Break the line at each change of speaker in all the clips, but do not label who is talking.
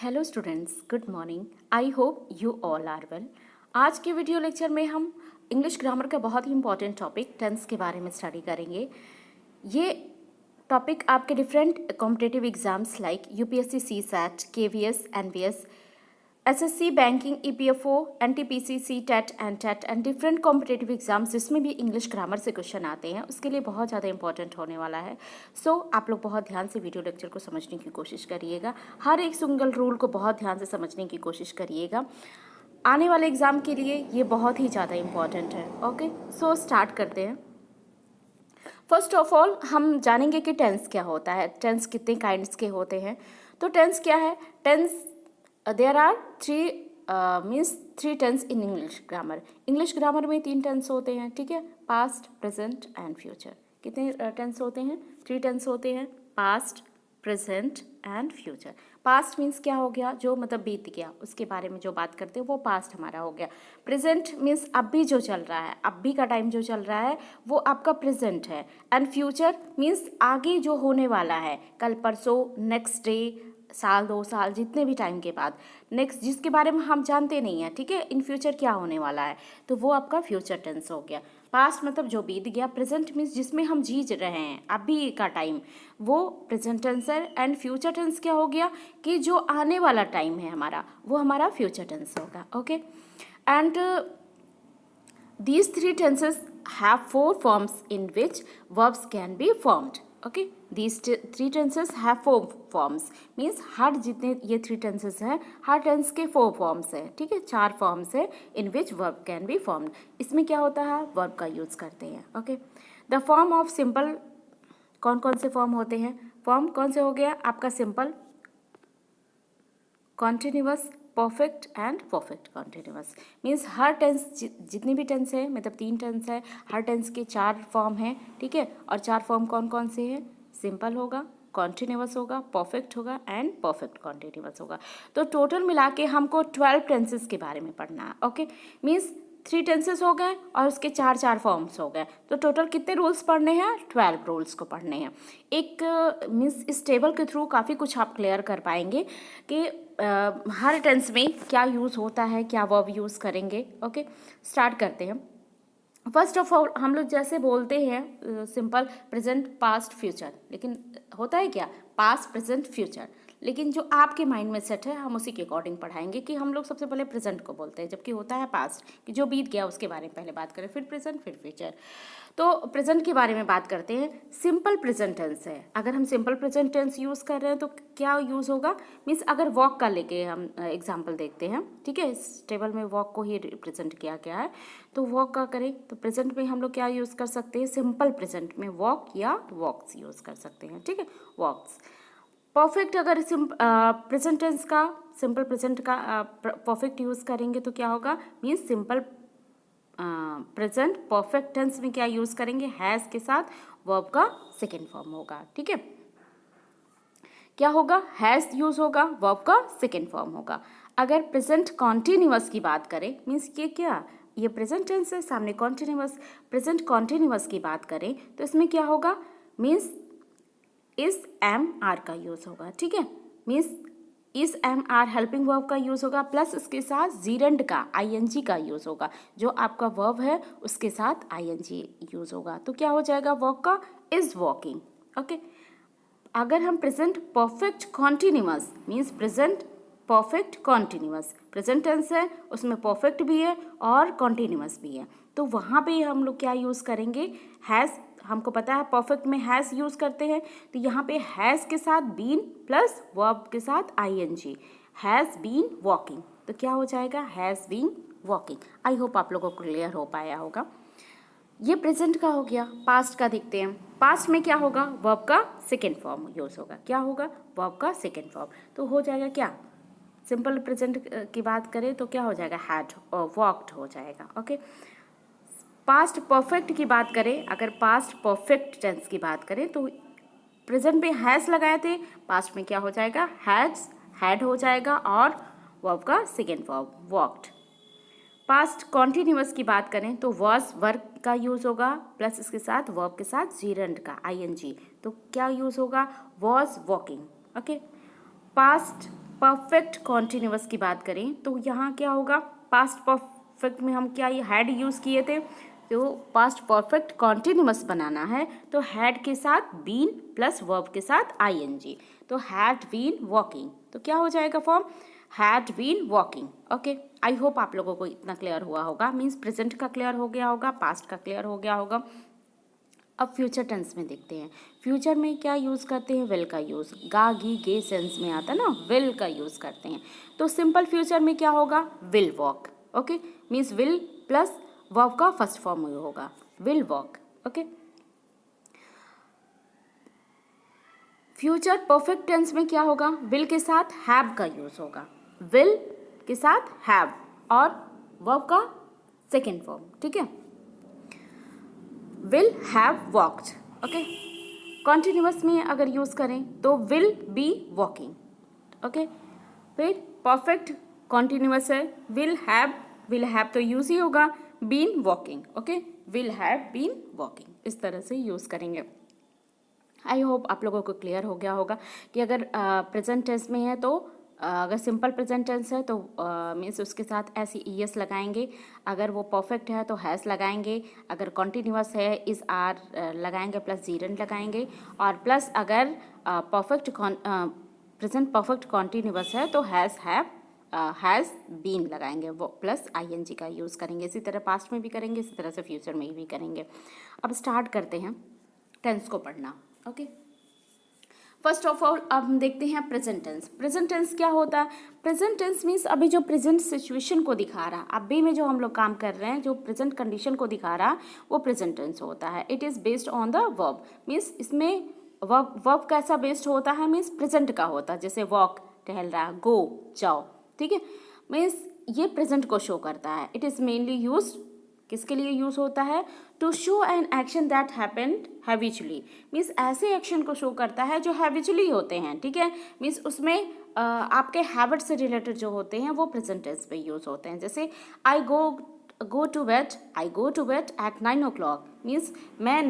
Hello students, good morning. I hope you all are well. आज के video lecture में हम इंग्लिश ग्रामर का बहुत ही इंपॉर्टेंट टॉपिक टेंस के बारे में स्टडी करेंगे। ये टॉपिक आपके different competitive exams like UPSC, CSAT, KVS, NVS, SSC, banking, EPFO, NTPC, CTET and TET and different competitive exams जिसमें भी इंग्लिश ग्रामर से क्वेश्चन आते हैं उसके लिए बहुत ज़्यादा इंपॉर्टेंट होने वाला है। सो आप लोग बहुत ध्यान से वीडियो लेक्चर को समझने की कोशिश करिएगा। हर एक सिंगल रूल को बहुत ध्यान से समझने की कोशिश करिएगा। आने वाले एग्ज़ाम के लिए ये बहुत ही ज़्यादा इंपॉर्टेंट है। ओके, सो स्टार्ट करते हैं। फर्स्ट ऑफ ऑल हम जानेंगे कि टेंस क्या होता है, टेंस कितने काइंड्स के होते हैं। तो टेंस क्या है? Tense there are three tense in English grammar. English grammar में 3 टेंस होते हैं, ठीक है? Past, present and future. कितने टेंस होते हैं? 3 टेंस होते हैं, past, present and future. Past means क्या हो गया? जो मतलब बीत गया, उसके बारे में जो बात करते हैं वो पास्ट हमारा हो गया। प्रेजेंट मीन्स अभी जो चल रहा है, अभी का टाइम जो चल रहा है वो आपका प्रेजेंट है। एंड फ्यूचर मीन्स आगे जो होने वाला है, कल, परसों, नेक्स्ट डे, साल, 2 साल, जितने भी टाइम के बाद, नेक्स्ट जिसके बारे में हम जानते नहीं हैं, ठीक है? इन फ्यूचर क्या होने वाला है, तो वो आपका फ्यूचर टेंस हो गया। पास्ट मतलब जो बीत गया, प्रेजेंट मीन्स जिसमें हम जी रहे हैं अभी का टाइम, वो प्रेजेंट टेंस है। एंड फ्यूचर टेंस क्या हो गया कि जो आने वाला टाइम है हमारा, वो हमारा फ्यूचर टेंस होगा। Okay, and these 3 tenses have 4 forms in which verbs can be formed. Okay, these 3 tenses have 4 forms, means हर जितने ये 3 tenses हैं, हर tense के 4 forms हैं, ठीक है? 4 forms है in which verb can be formed. इसमें क्या होता है? verb का यूज़ करते हैं। Okay, the form of simple, कौन कौन से फॉर्म होते हैं? फॉर्म कौन से हो गया आपका? Simple, continuous, perfect and perfect continuous. Means हर टेंस जितनी भी टेंस है, मतलब 3 टेंस है, हर टेंस के 4 फॉर्म हैं, ठीक है? और 4 फॉर्म कौन कौन से हैं? सिंपल होगा, कॉन्टिन्यूअस होगा, परफेक्ट होगा एंड परफेक्ट कॉन्टिन्यूअस होगा। तो टोटल मिला के हमको 12 टेंसेस के बारे में पढ़ना है। ओके, मीन्स 3 टेंसेस हो गए और उसके 4 फॉर्म्स हो गए, तो टोटल कितने रूल्स पढ़ने हैं? 12 रूल्स को पढ़ने हैं। एक मीन्स इस टेबल के थ्रू काफ़ी कुछ आप क्लियर कर पाएंगे कि हर टेंस में क्या यूज़ होता है, क्या वर्ब यूज़ करेंगे। ओके, स्टार्ट करते हैं। फर्स्ट ऑफ ऑल हम लोग जैसे बोलते हैं सिंपल, प्रेजेंट, पास्ट, फ्यूचर, लेकिन होता है क्या? Past, present, future. लेकिन जो आपके माइंड में सेट है हम उसी के अकॉर्डिंग पढ़ाएंगे कि हम लोग सबसे पहले प्रेजेंट को बोलते हैं, जबकि होता है पास्ट, कि जो बीत गया उसके बारे में पहले बात करें, फिर प्रेजेंट, फिर फ्यूचर। तो प्रेजेंट के बारे में बात करते हैं। सिंपल प्रेजेंट टेंस है। अगर हम सिंपल प्रेजेंट टेंस यूज़ कर रहे हैं तो क्या यूज़ होगा? मीन्स अगर वॉक का लेके हम एग्जाम्पल देखते हैं, ठीक है? इस टेबल में वॉक को ही रिप्रेजेंट किया गया है, तो वॉक का करें तो प्रेजेंट में हम लोग क्या यूज़ कर सकते हैं? सिंपल प्रेजेंट में वॉक या वॉक्स यूज़ कर सकते हैं, ठीक है? वॉक्स। परफेक्ट, अगर प्रेजेंट टेंस का, सिंपल प्रेजेंट का परफेक्ट यूज़ करेंगे तो क्या होगा? Means simple present perfect tense में क्या यूज़ करेंगे? हैज़ के साथ वर्ब का सेकेंड फॉर्म होगा, ठीक है? क्या होगा? हैज़ यूज़ होगा, वर्ब का सेकेंड फॉर्म होगा। अगर प्रेजेंट कॉन्टिन्यूअस की बात करें, मीन्स ये क्या? ये प्रेजेंट टेंस है, सामने कॉन्टिन्यूअस, प्रेजेंट कॉन्टिन्यूअस की बात करें तो इसमें क्या होगा? मीन्स इस एम आर का यूज़ होगा, ठीक है? मीन्स इस एम आर हेल्पिंग वर्ब का यूज़ होगा, प्लस उसके साथ जीरेंड का, आईएनजी का यूज़ होगा। जो आपका वर्ब है उसके साथ आईएनजी यूज़ होगा, तो क्या हो जाएगा? वर्ब का इज वॉकिंग। ओके, अगर हम present perfect continuous, means present perfect continuous, present tense है उसमें परफेक्ट भी है और कॉन्टिन्यूअस भी है, तो वहाँ पे हम लोग क्या यूज़ करेंगे? हैज़। हमको पता है परफेक्ट में हैज़ यूज़ करते हैं, तो यहाँ पे हैज़ के साथ बीन प्लस वर्ब के साथ आईएनजी, हैज़ बीन वॉकिंग, तो क्या हो जाएगा? Has been walking. I hope आप लोगों को क्लियर हो पाया होगा। ये प्रेजेंट का हो गया। पास्ट का देखते हैं। पास्ट में क्या होगा? वर्ब का सेकेंड फॉर्म यूज़ होगा। क्या होगा? वर्ब का सेकेंड फॉर्म, तो हो जाएगा क्या? सिंपल प्रेजेंट की बात करें तो क्या हो जाएगा? हैड और वॉक्ड हो जाएगा। ओके, पास्ट परफेक्ट की बात करें, अगर पास्ट परफेक्ट टेंस की बात करें तो प्रेजेंट में हैज़ लगाए थे, पास्ट में क्या हो जाएगा? हैड्स, हैड हो जाएगा और वर्ब का second form walked. Past continuous की बात करें तो वॉज वर्ब का यूज़ होगा, प्लस इसके साथ वर्ब के साथ जीरेंड का, आईएनजी, तो क्या यूज़ होगा? Was walking. Okay, past perfect continuous की बात करें तो यहाँ क्या होगा, पास्ट परफेक्ट में हम क्या ये हैड यूज़ किए थे, तो पास्ट परफेक्ट कॉन्टिन्यूअस बनाना है तो हैड के साथ बीन प्लस वर्ब के साथ आईएनजी, तो हैड बीन वॉकिंग, तो क्या हो जाएगा form, had been walking. Okay, I hope आप लोगों को इतना क्लियर हुआ होगा, मीन्स प्रेजेंट का क्लियर हो गया होगा, पास्ट का क्लियर हो गया होगा। अब फ्यूचर टेंस में देखते हैं, फ्यूचर में क्या यूज़ करते हैं, विल का यूज़, गा गी गे सेंस में आता है ना, विल का यूज़ करते हैं। तो सिंपल फ्यूचर में क्या होगा, will walk. Okay, means will plus verb का फर्स्ट फॉर्म होगा, will walk. Okay, future perfect tense में क्या होगा, विल के साथ हैव का यूज़ होगा, विल के साथ हैव और वर्ब का सेकेंड फॉर्म, ठीक है, will have walked. Okay, continuous में अगर यूज़ करें तो विल बी वॉकिंग। ओके, फिर परफेक्ट कॉन्टिन्यूअस है, विल हैव तो यूज़ ही होगा, been walking. Okay, will have been walking, इस तरह से यूज़ करेंगे। आई होप आप लोगों को क्लियर हो गया होगा कि अगर प्रेजेंट टेंस में है तो अगर सिंपल प्रेजेंट टेंस है तो मीन्स उसके साथ ऐसी ई एस लगाएंगे, अगर वो परफेक्ट है तो हैज़ लगाएंगे, अगर कॉन्टिन्यूअस है इज़ आर लगाएंगे प्लस जीरन लगाएंगे, और प्लस अगर परफेक्ट प्रेजेंट परफेक्ट कॉन्टिन्यूअस है तो हैज़ बीन लगाएंगे, वो प्लस आईएनजी का यूज़ करेंगे। इसी तरह पास्ट में भी करेंगे, इसी तरह से फ्यूचर में भी करेंगे। अब स्टार्ट करते हैं टेंस को पढ़ना। ओके, फर्स्ट ऑफ ऑल अब हम देखते हैं प्रेजेंट टेंस। प्रेजेंट टेंस क्या होता है, प्रेजेंट टेंस मीन्स अभी जो प्रेजेंट सिचुएशन को दिखा रहा, अभी में जो हम लोग काम कर रहे हैं, जो प्रेजेंट कंडीशन को दिखा रहा, वो प्रेजेंट टेंस होता है। It is based on the verb, means इसमें वर्ब कैसा बेस्ड होता है, मीन्स प्रेजेंट का होता है, जैसे वॉक टहल रहा, गो जाओ, ठीक है, मीन्स ये प्रेजेंट को शो करता है। इट इज़ मेनली यूज किसके लिए यूज़ होता है, to show an action that happened habitually, means ऐसे एक्शन को शो करता है जो हैबिचुअली होते हैं, ठीक है, मीन्स उसमें आपके हैबिट से रिलेटेड जो होते हैं वो प्रेजेंट टेंस पे यूज़ होते हैं। जैसे I go to bed at 9 o'clock, means मैं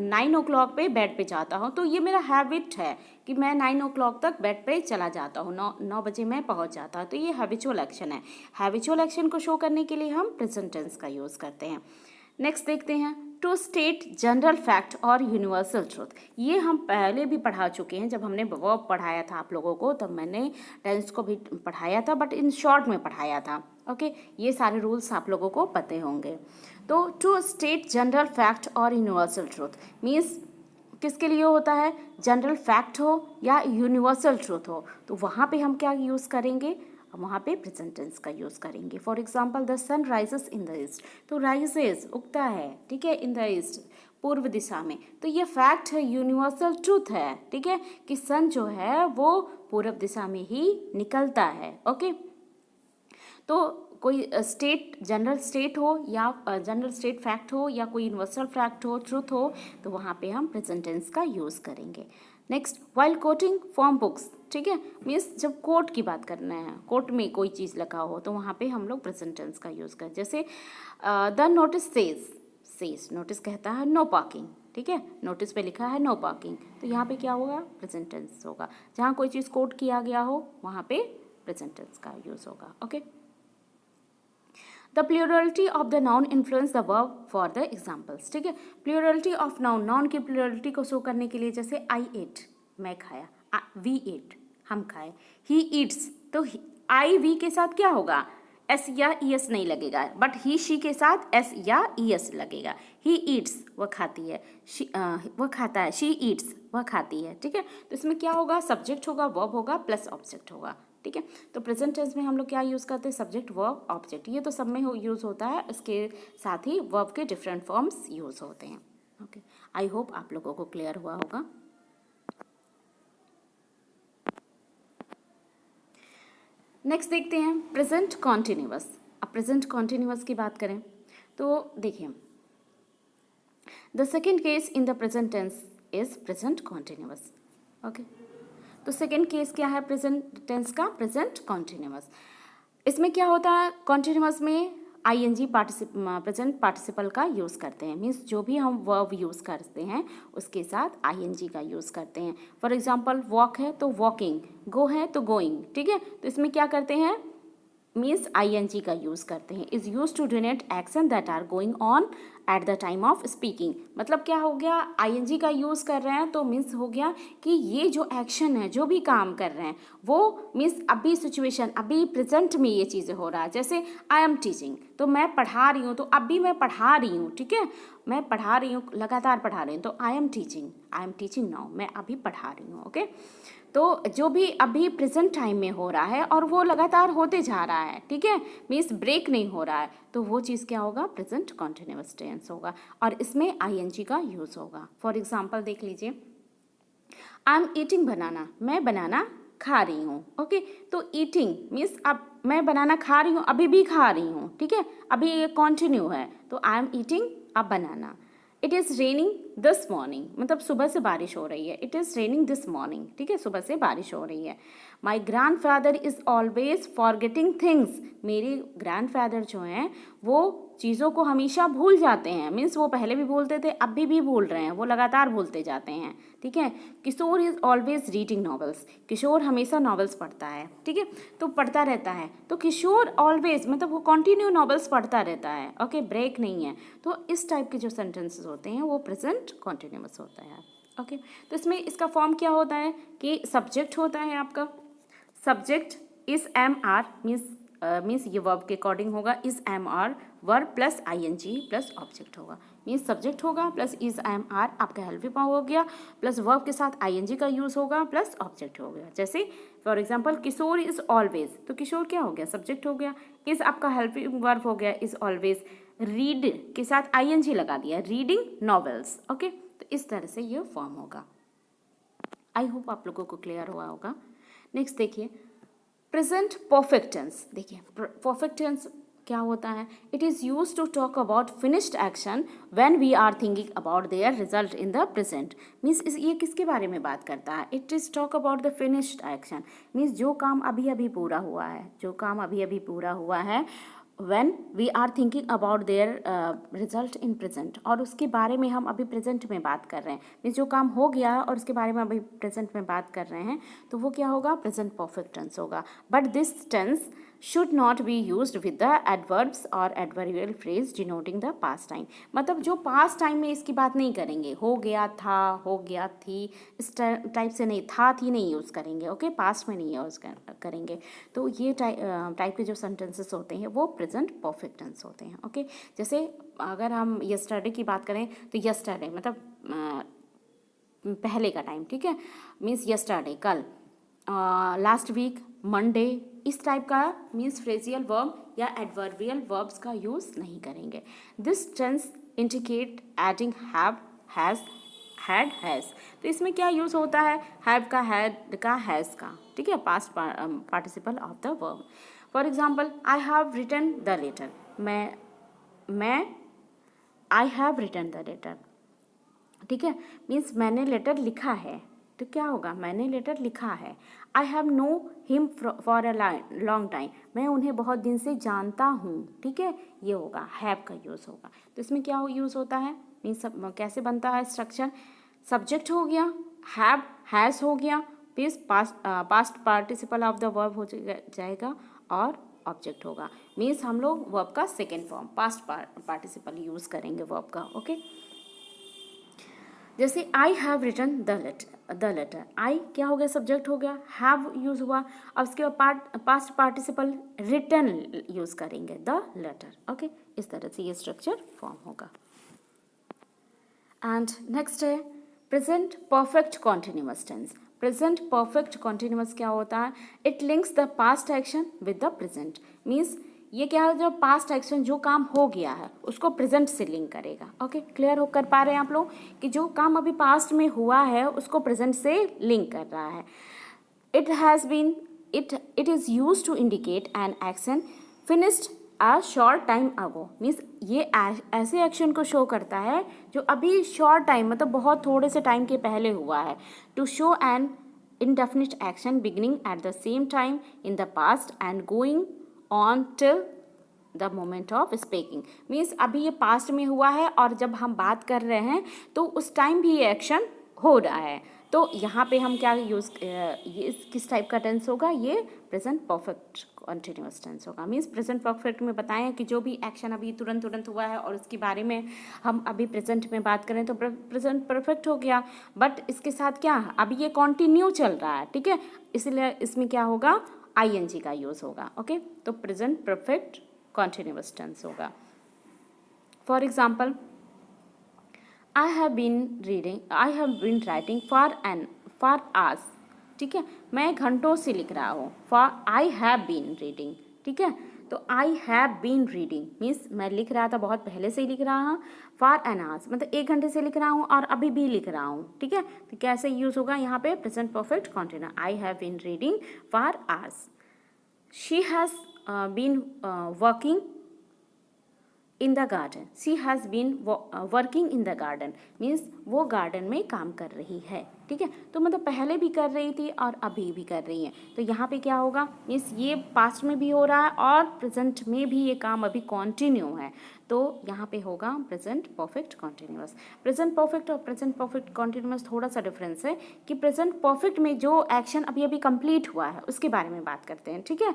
9 o'clock पे बेड पे जाता हूँ, तो ये मेरा हैबिट है कि मैं 9 o'clock तक बेड पे चला जाता हूँ, 9 बजे मैं पहुँच जाता हूँ, तो ये हैबिचुअल एक्शन है। हैबिचुअल एक्शन को शो करने के लिए हम प्रेजेंट टेंस का यूज़ करते हैं। नेक्स्ट देखते हैं, टू स्टेट जनरल फैक्ट और यूनिवर्सल ट्रूथ। ये हम पहले भी पढ़ा चुके हैं, जब हमने वर्ब पढ़ाया था आप लोगों को तब मैंने टेंस को भी पढ़ाया था, बट इन शॉर्ट में पढ़ाया था। ओके, ये सारे रूल्स आप लोगों को पते होंगे। तो टू स्टेट जनरल फैक्ट और यूनिवर्सल ट्रूथ मीन्स किसके लिए होता है, जनरल फैक्ट हो या यूनिवर्सल ट्रूथ हो, तो वहाँ पे हम क्या यूज़ करेंगे, वहाँ पे प्रेजेंट टेंस का यूज़ करेंगे। For example the sun rises in the east, तो राइजेस उगता है, ठीक है, इन द ईस्ट पूर्व दिशा में, तो ये फैक्ट है, यूनिवर्सल ट्रूथ है, ठीक है, कि सन जो है वो पूर्व दिशा में ही निकलता है। ओके, तो कोई स्टेट जनरल स्टेट हो या जनरल स्टेट फैक्ट हो या कोई यूनिवर्सल फैक्ट हो, ट्रूथ हो, तो वहाँ पे हम प्रेजेंट टेंस का यूज़ करेंगे। Next, while coating from books, ठीक है, मीन्स जब कोट की बात करना है, कोट में कोई चीज़ लिखा हो तो वहाँ पे हम लोग प्रेजेंट टेंस का यूज़ करें। जैसे द नोटिस सेज नोटिस कहता है नो पार्किंग, ठीक है, नोटिस पे लिखा है नो पार्किंग, तो यहाँ पे क्या होगा, प्रेजेंट टेंस होगा। जहाँ कोई चीज़ कोट किया गया हो वहाँ पे प्रेजेंट टेंस का यूज़ होगा। Okay, the plurality of the noun influence the verb for the examples, ठीक है, प्लूरलिटी ऑफ नाउन, नाउन की प्लूरलिटी को शो करने के लिए, जैसे आई एट मैं खाया, वी एट हम खाए, ही ईट्स, तो आई वी के साथ क्या होगा, एस या ई एस नहीं लगेगा, बट ही शी के साथ एस या ई एस लगेगा। ही ईट्स वह खाती है, वह खाता है, शी ईट्स वह खाती है, ठीक है, तो इसमें क्या होगा, सब्जेक्ट होगा, वर्ब होगा प्लस ऑब्जेक्ट होगा, ठीक है। तो प्रेजेंट टेंस में हम लोग क्या यूज़ करते हैं, सब्जेक्ट वर्ब ऑब्जेक्ट, ये तो सब में यूज़ होता है, इसके साथ ही वर्ब के डिफरेंट फॉर्म्स यूज़ होते हैं। ओके, आई होप आप लोगों को क्लियर हुआ होगा। नेक्स्ट देखते हैं प्रेजेंट कॉन्टिन्यूअस। अब प्रेजेंट कॉन्टिन्यूअस की बात करें तो देखिए, the second case in the present tense is present continuous. Okay, तो सेकेंड केस क्या है प्रेजेंट टेंस का, प्रेजेंट कॉन्टिन्यूअस। इसमें क्या होता है, कॉन्टिन्यूअस में आईएनजी प्रेजेंट पार्टिसिपल का यूज़ करते हैं। मीन्स जो भी हम वर्ब यूज़ करते हैं उसके साथ आईएनजी का यूज़ करते हैं। फॉर एग्जांपल वॉक है तो वॉकिंग, गो है तो गोइंग, ठीक है। तो इसमें क्या करते हैं, मीन्स आईएनजी का यूज़ करते हैं। Is use to denote action that are going on at the time of speaking. मतलब क्या हो गया, आईएनजी का यूज़ कर रहे हैं तो मीन्स हो गया कि ये जो एक्शन है, जो भी काम कर रहे हैं वो मीन्स अभी सिचुएशन, अभी प्रेजेंट में ये चीज़ें हो रहा है। जैसे आई एम टीचिंग, तो मैं पढ़ा रही हूँ, तो अभी मैं पढ़ा रही हूँ, ठीक है, मैं पढ़ा रही हूँ, लगातार पढ़ा रही हूँ, तो आई एम टीचिंग नाउ, मैं अभी पढ़ा रही हूँ, ओके। तो जो भी अभी प्रेजेंट टाइम में हो रहा है और वो लगातार होते जा रहा है, ठीक है, मीन्स ब्रेक नहीं हो रहा है, तो वो चीज़ क्या होगा, प्रेजेंट कॉन्टिन्यूअस टेंस होगा और इसमें आईएनजी का यूज़ होगा। फॉर एग्जांपल देख लीजिए, आई एम ईटिंग बनाना, मैं बनाना खा रही हूँ, ओके। तो ईटिंग मीन्स अब मैं बनाना खा रही हूँ, अभी भी खा रही हूँ, ठीक है, अभी ये कॉन्टिन्यू है, तो आई एम ईटिंग अब banana. It is raining this morning, मतलब सुबह से बारिश हो रही है, it is raining this morning, ठीक है, सुबह से बारिश हो रही है। My grand father is always forgetting things, मेरे ग्रैंड फादर जो हैं वो चीज़ों को हमेशा भूल जाते हैं। मीन्स वो पहले भी बोलते थे, अभी भी भूल रहे हैं, वो लगातार भूलते जाते हैं, ठीक है। किशोर इज़ ऑलवेज रीडिंग नॉवेल्स, किशोर हमेशा नॉवेल्स पढ़ता है, ठीक है, तो पढ़ता रहता है, तो किशोर ऑलवेज मतलब वो कंटिन्यू नॉवेल्स पढ़ता रहता है, ओके, ब्रेक नहीं है। तो इस टाइप के जो सेंटेंसेस होते हैं वो प्रेजेंट कॉन्टिन्यूअस होता है, ओके। तो इसमें इसका फॉर्म क्या होता है कि सब्जेक्ट होता है आपका, subject is am are, means ये वर्ब के अकॉर्डिंग होगा, is am are verb plus ING plus object होगा। मीन्स सब्जेक्ट होगा प्लस इज एम आर आपका हेल्पिंग वर्ब हो गया, प्लस वर्ब के साथ आईएनजी का यूज़ होगा प्लस ऑब्जेक्ट हो गया। जैसे for example Kishore is always, तो किशोर क्या हो गया, सब्जेक्ट हो गया, इज आपका हेल्पिंग वर्ब हो गया, इज ऑलवेज, रीड के साथ आईएनजी लगा दिया, रीडिंग नॉवेल्स, ओके। तो इस तरह से ये फॉर्म होगा। आई होप आप लोगों को क्लियर हुआ होगा। नेक्स्ट देखिए प्रेजेंट परफेक्ट टेंस। देखिए परफेक्ट टेंस क्या होता है, it is use to talk about finished action when we are thinking about their result in the present. Means ये किसके बारे में बात करता है, it is talk about the finished action, means जो काम अभी अभी पूरा हुआ है, जो काम अभी अभी पूरा हुआ है, when we are thinking about their result in present, और उसके बारे में हम अभी प्रेजेंट में बात कर रहे हैं, मीन्स जो काम हो गया है और उसके बारे में अभी प्रेजेंट में बात कर रहे हैं, तो वो क्या होगा, प्रेजेंट परफेक्ट टेंस होगा। But this tense should not be used with the adverbs और adverbial phrase denoting the past time. मतलब जो पास्ट टाइम में इसकी बात नहीं करेंगे, हो गया था, हो गया थी, इस टाइप से नहीं, था थी नहीं यूज़ करेंगे, ओके, पास्ट में नहीं यूज़ करेंगे। तो ये टाइप के जो सेंटेंसेस होते हैं वो प्रेजेंट परफेक्ट टेंस होते हैं, ओके। जैसे अगर हम यस्टरडे की बात करें तो यस्टरडे मतलब पहले का टाइम, ठीक है, मीन्स यस्टरडे कल, लास्ट वीक, मंडे, इस टाइप का मीन्स फ्रेजियल वर्ब या एडवर्बियल वर्ब्स का यूज़ नहीं करेंगे। This tense indicate adding have, has, had, has. तो इसमें क्या यूज़ होता है, हैव का, हैड का, हैज़ का, ठीक है, past participle of the verb. For example I have written the letter, मैं I have written the letter, ठीक है, मीन्स मैंने लेटर लिखा है, तो क्या होगा, मैंने लेटर लिखा है। I have know him for a long time, मैं उन्हें बहुत दिन से जानता हूँ, ठीक है, ये होगा, हैव का यूज़ होगा। तो इसमें क्या यूज़ होता है, मीन्स कैसे बनता है स्ट्रक्चर, सब्जेक्ट हो गया, हैव, हैज़ हो गया, फिर past participle of the verb हो जाएगा और ऑब्जेक्ट होगा। मीन्स हम लोग वर्ब का second form past participle use करेंगे वर्ब का, ओके। जैसे I have written the letter, I क्या हो गया, सब्जेक्ट हो गया, हैव यूज़ हुआ, अब उसके बाद पास्ट पार्टिसिपल रिटन यूज़ करेंगे द लेटर, ओके। इस तरह से ये स्ट्रक्चर फॉर्म होगा। एंड नेक्स्ट है present perfect continuous tense. Present perfect continuous क्या होता है, it links the past action with the present. Means ये क्या है, जो पास्ट एक्शन जो काम हो गया है उसको प्रेजेंट से लिंक करेगा, ओके। क्लियर हो कर पा रहे हैं आप लोग कि जो काम अभी पास्ट में हुआ है उसको प्रेजेंट से लिंक कर रहा है। It has been, it is use to indicate an action finished a short time ago. Means ये ऐसे एक्शन को शो करता है जो अभी शॉर्ट टाइम मतलब बहुत थोड़े से टाइम के पहले हुआ है। To show an indefinite action beginning at the same time in the past and going on till the moment of speaking. Means अभी ये पास्ट में हुआ है और जब हम बात कर रहे हैं तो उस टाइम भी ये एक्शन हो रहा है। तो यहाँ पे हम क्या यूज़, ये किस टाइप का टेंस होगा, ये प्रेजेंट परफेक्ट कॉन्टिन्यूअस टेंस होगा। मीन्स प्रेजेंट परफेक्ट में बताएं कि जो भी एक्शन अभी तुरंत तुरंत हुआ है और उसके बारे में हम अभी प्रेजेंट में बात करें तो प्रेजेंट परफेक्ट हो गया। बट इसके साथ क्या, अभी ये कॉन्टिन्यू चल रहा है, ठीक है, इसलिए इसमें क्या होगा, आईएनजी का यूज़ होगा। ओके, तो प्रेजेंट परफेक्ट कॉन्टिन्यूअस टेंस होगा। For example, I have been writing for hours, ठीक है, मैं घंटों से लिख रहा हूँ। For I have been reading, ठीक है, तो I have been reading means मैं लिख रहा था, बहुत पहले से ही लिख रहा हूँ। फॉर एन आवर्स मतलब 1 घंटे से लिख रहा हूँ और अभी भी लिख रहा हूँ, ठीक है, तो कैसे यूज़ होगा यहाँ पे, present perfect continuous. I have been reading for hours. She has been working in the garden. She has been working in the garden means वो गार्डन में काम कर रही है, ठीक है, तो मतलब पहले भी कर रही थी और अभी भी कर रही है। तो यहाँ पे क्या होगा, मीन्स ये पास्ट में भी हो रहा है और प्रेजेंट में भी ये काम अभी कॉन्टिन्यू है, तो यहाँ पे होगा present perfect continuous. Present perfect और प्रेजेंट परफेक्ट कॉन्टिन्यूअस थोड़ा सा डिफरेंस है कि प्रेजेंट परफेक्ट में जो एक्शन अभी अभी कंप्लीट हुआ है उसके बारे में बात करते हैं, ठीक है,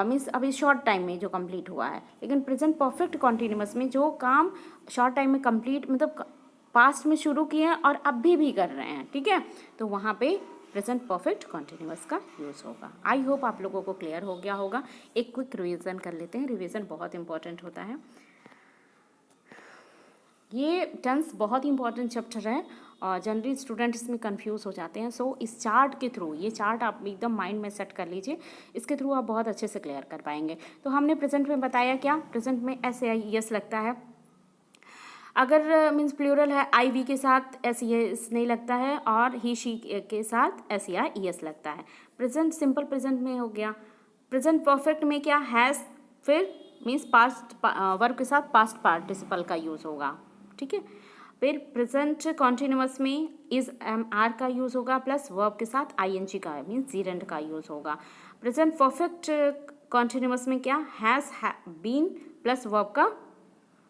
मीन्स अभी शॉर्ट टाइम में जो कंप्लीट हुआ है। लेकिन प्रेजेंट परफेक्ट कॉन्टिन्यूअस में जो काम शॉर्ट टाइम में कंप्लीट मतलब पास्ट में शुरू किए हैं और अभी भी कर रहे हैं, ठीक है, तो वहाँ पे प्रेजेंट परफेक्ट कॉन्टिन्यूअस का यूज़ होगा। आई होप आप लोगों को क्लियर हो गया होगा। एक क्विक रिवीजन कर लेते हैं, रिवीजन बहुत इंपॉर्टेंट होता है। ये टेंस बहुत ही इंपॉर्टेंट चैप्टर है और जनरली स्टूडेंट इसमें कंफ्यूज हो जाते हैं। सो इस चार्ट के थ्रू, ये चार्ट आप एकदम माइंड में सेट कर लीजिए, इसके थ्रू आप बहुत अच्छे से क्लियर कर पाएंगे। तो हमने प्रेजेंट में बताया क्या, प्रेजेंट में एस ए आई एस लगता है। अगर मीन्स प्लूरल है, आई वी के साथ एस ई एस नहीं लगता है और ही शी के साथ एस ई आई ई एस लगता है। प्रेजेंट सिंपल प्रेजेंट में हो गया। प्रेजेंट परफेक्ट में क्या, हैज़ फिर मीन्स पास्ट वर्ब के साथ पास्ट पार्टिसिपल का यूज़ होगा, ठीक है। फिर प्रेजेंट कॉन्टिन्यूअस में इज एम आर का यूज़ होगा प्लस वर्ब के साथ आई एन जी का मीन्स जीरेंट का यूज़ होगा। प्रेजेंट परफेक्ट कॉन्टिन्यूअस में क्या, हैज़ बीन प्लस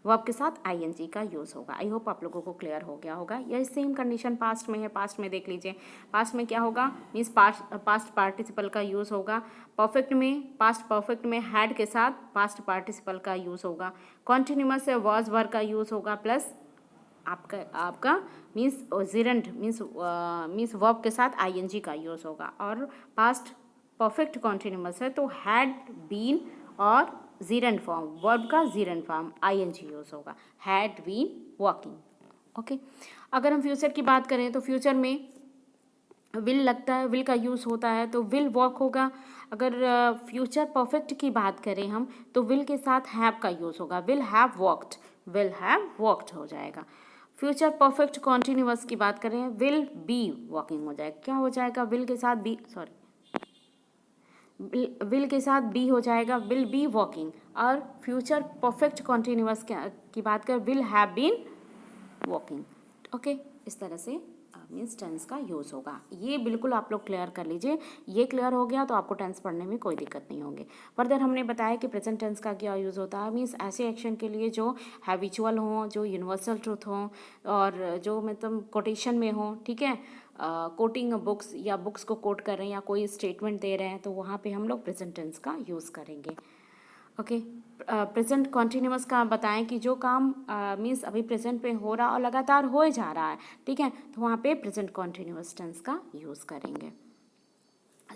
वर्ब के साथ आई एन जी का यूज़ होगा। आई होप आप लोगों को क्लियर हो गया होगा। यह सेम कंडीशन पास्ट में है। पास्ट में देख लीजिए, पास्ट में क्या होगा, मीन्स पास्ट पार्टिसिपल का यूज़ होगा। परफेक्ट में, पास्ट परफेक्ट में हैड के साथ पास्ट पार्टिसिपल का यूज़ होगा। कॉन्टिन्यूअस से वॉज वर्ब का यूज़ होगा प्लस आपका मीन्स जीरेंट मीन्स वर्ब के साथ आई एन जी का यूज़ होगा। और पास्ट परफेक्ट कॉन्टिन्यूअस है तो हैड बीन और जीरेंट फॉर्म, वर्ब का gerund form I N G use होगा, हैड बीन वॉकिंग। ओके, अगर हम फ्यूचर की बात करें तो फ्यूचर में विल लगता है, विल का यूज़ होता है तो विल वॉक होगा। अगर फ्यूचर परफेक्ट की बात करें हम तो विल के साथ हैव का यूज़ होगा, will have walked, will have walked हो जाएगा। फ्यूचर परफेक्ट कॉन्टिन्यूअस की बात करें, विल बी वॉकिंग हो जाएगा। क्या हो जाएगा, विल के साथ बी, सॉरी, विल के साथ बी हो जाएगा, विल बी वॉकिंग। और फ्यूचर परफेक्ट कॉन्टिन्यूअस की बात करें, will have been walking. Okay, इस तरह से मीन्स टेंस का यूज़ होगा। ये बिल्कुल आप लोग क्लियर कर लीजिए। ये क्लियर हो गया तो आपको टेंस पढ़ने में कोई दिक्कत नहीं होगी। फर्दर हमने बताया कि प्रेजेंट टेंस का क्या यूज़ होता है, मीन्स ऐसे एक्शन के लिए जो हैबिचुअल हों, जो यूनिवर्सल ट्रूथ हों और जो मतलब कोटेशन में हों, ठीक है, कोटिंग बुक्स या बुक्स को कोट कर रहे हैं या कोई स्टेटमेंट दे रहे हैं तो वहाँ पे हम लोग प्रेजेंट टेंस का यूज़ करेंगे। ओके, प्रेजेंट कॉन्टिन्यूअस का बताएं कि जो काम मीन्स अभी प्रेजेंट में हो रहा और लगातार हो जा रहा है, ठीक है, तो वहाँ पे प्रेजेंट कॉन्टिन्यूअस टेंस का यूज़ करेंगे।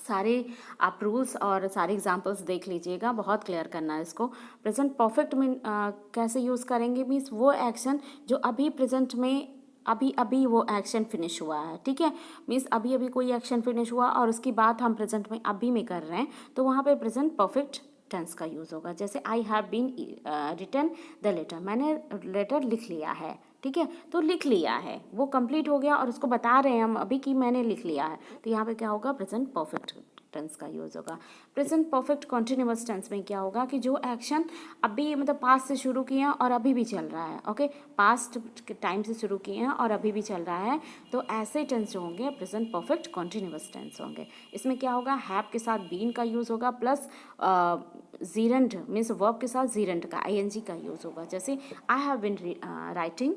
सारे आप रूल्स और सारे एग्जांपल्स देख लीजिएगा, बहुत क्लियर करना है इसको। प्रेजेंट परफेक्ट में कैसे यूज़ करेंगे, मीन्स वो एक्शन जो अभी प्रेजेंट में अभी अभी वो एक्शन फिनिश हुआ है, ठीक है, मीन्स अभी अभी कोई एक्शन फिनिश हुआ और उसकी बात हम प्रेजेंट में अभी में कर रहे हैं तो वहाँ पे प्रेजेंट परफेक्ट टेंस का यूज़ होगा। जैसे I have been written the letter, मैंने लेटर लिख लिया है, ठीक है, तो लिख लिया है, वो कंप्लीट हो गया और उसको बता रहे हैं हम अभी कि मैंने लिख लिया है, तो यहाँ पे क्या होगा, प्रेजेंट परफेक्ट टेंस का यूज़ होगा। प्रेजेंट परफेक्ट कॉन्टिन्यूअस टेंस में क्या होगा कि जो एक्शन अभी मतलब पास्ट से शुरू किए हैं और अभी भी चल रहा है, ओके, पास्ट टाइम से शुरू किए हैं और अभी भी चल रहा है, तो ऐसे टेंस जो होंगे प्रेजेंट परफेक्ट कॉन्टिन्यूअस टेंस होंगे। इसमें क्या होगा, हैव के साथ बीन का यूज़ होगा प्लस जीरंड मीन्स वर्ब के साथ जीरंड का आईएनजी का यूज़ होगा। जैसे I have been writing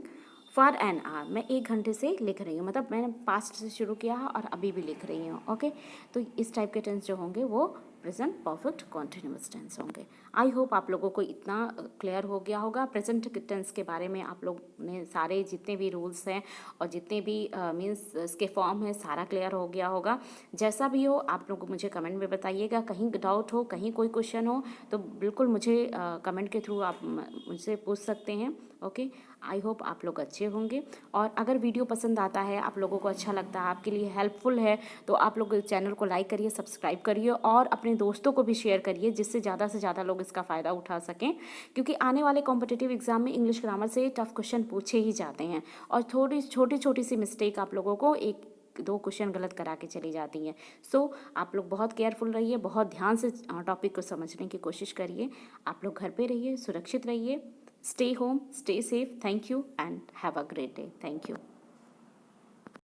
for an hour, मैं 1 घंटे से लिख रही हूँ, मतलब मैंने पास्ट से शुरू किया है और अभी भी लिख रही हूँ। ओके, तो इस टाइप के टेंस जो होंगे वो प्रेजेंट परफेक्ट कॉन्टिन्यूअस टेंस होंगे। आई होप आप लोगों को इतना क्लियर हो गया होगा प्रेजेंट टेंस के बारे में। आप लोग ने सारे जितने भी रूल्स हैं और जितने भी मीन्स इसके फॉर्म है सारा क्लियर हो गया होगा। जैसा भी हो आप लोग मुझे कमेंट में बताइएगा, कहीं डाउट हो, कहीं कोई क्वेश्चन हो तो बिल्कुल मुझे कमेंट के थ्रू आप मुझसे पूछ सकते हैं। ओके, आई होप आप लोग अच्छे होंगे। और अगर वीडियो पसंद आता है, आप लोगों को अच्छा लगता है, आपके लिए हेल्पफुल है, तो आप लोग चैनल को लाइक करिए, सब्सक्राइब करिए और अपने दोस्तों को भी शेयर करिए, जिससे ज़्यादा से ज़्यादा लोग इसका फ़ायदा उठा सकें। क्योंकि आने वाले कॉम्पिटिटिव एग्जाम में इंग्लिश ग्रामर से टफ क्वेश्चन पूछे ही जाते हैं और थोड़ी छोटी छोटी सी मिस्टेक आप लोगों को 1-2 क्वेश्चन गलत करा के चली जाती हैं। सो आप लोग बहुत केयरफुल रहिए, बहुत ध्यान से टॉपिक को समझने की कोशिश करिए। आप लोग घर पे रहिए, सुरक्षित रहिए। Stay home, stay safe. Thank you and have a great day. Thank you.